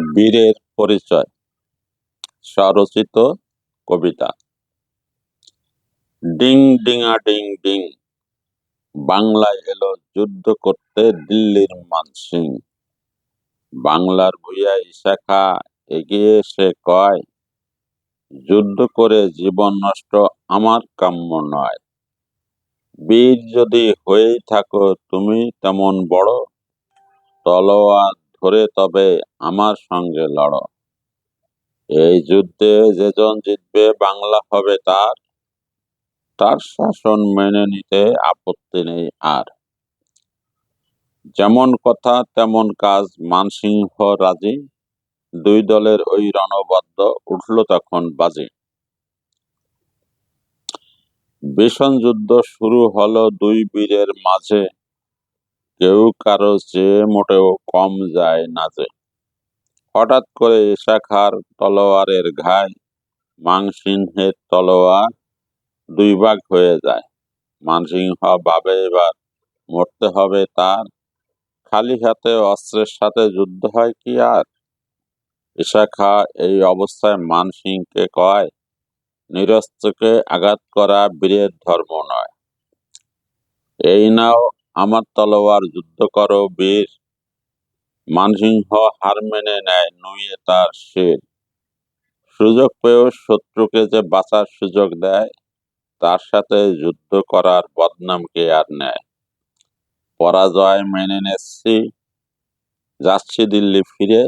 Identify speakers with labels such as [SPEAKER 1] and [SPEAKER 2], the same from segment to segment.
[SPEAKER 1] বীরের পরিচয় স্বরচিত কবিতা। Ding ডিঙা ding ding, বাংলায় এলো যুদ্ধ করতে দিল্লির মানসিং। বাংলার ভূঁইয়া ইশাখা এগিয়ে এসে কয়, যুদ্ধ করে জীবন নষ্ট আমার কাম্য নয়। বীর যদি হয়েই থাকো তুমি তেমন বড়, তলোয়ার ধরে তবে আমার সঙ্গে লড়ো। এই যুদ্ধে যেজন জিতবে বাংলা হবে তার, তার শাসন মেনে নিতে আপত্তি নেই আর। যেমন কথা তেমন কাজ, মানসিংহ রাজি। দুই দলের ওই রণবদ্য উঠল তখন বাজি। ভীষণ যুদ্ধ শুরু হলো দুই বীরের মাঝে, কেউ কারো চেয়ে মোটেও কম যায় না যে। হঠাৎ করে ইশাখার তলোয়ারের ঘায় মানসিংহের তলোয়ার দুই ভাগ হয়ে যায়। মানসিংহ ভাবে এবার মরতে হবে তার, খালি হাতে অস্ত্রের সাথে যুদ্ধ হয় কি আর। ইশাখা এই অবস্থায় মানসিংহকে কয়, নিরস্ত্রকে আঘাত করা বীরের ধর্ম নয়। এই নাও আমার তলোয়ার, যুদ্ধ করো বীর। মানসিংহ হার মেনে নেয়, নুয়ে তার শির। সুযোগ পেয়েও শত্রুকে যে বাঁচার সুযোগ দেয়, তার সাথে যুদ্ধ করার বদনাম কে আর নেয়। পরাজয় মেনে নিচ্ছি, যাচ্ছি দিল্লি ফিরে,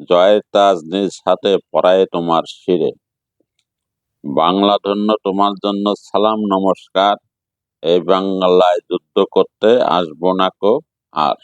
[SPEAKER 1] জয়ের তাজ নিজ হাতে পরায় তোমার শিরে। বাংলা ধন্য তোমার জন্য সালাম নমস্কার, এই বাংলায় যুদ্ধ করতে আসবো না কো আর।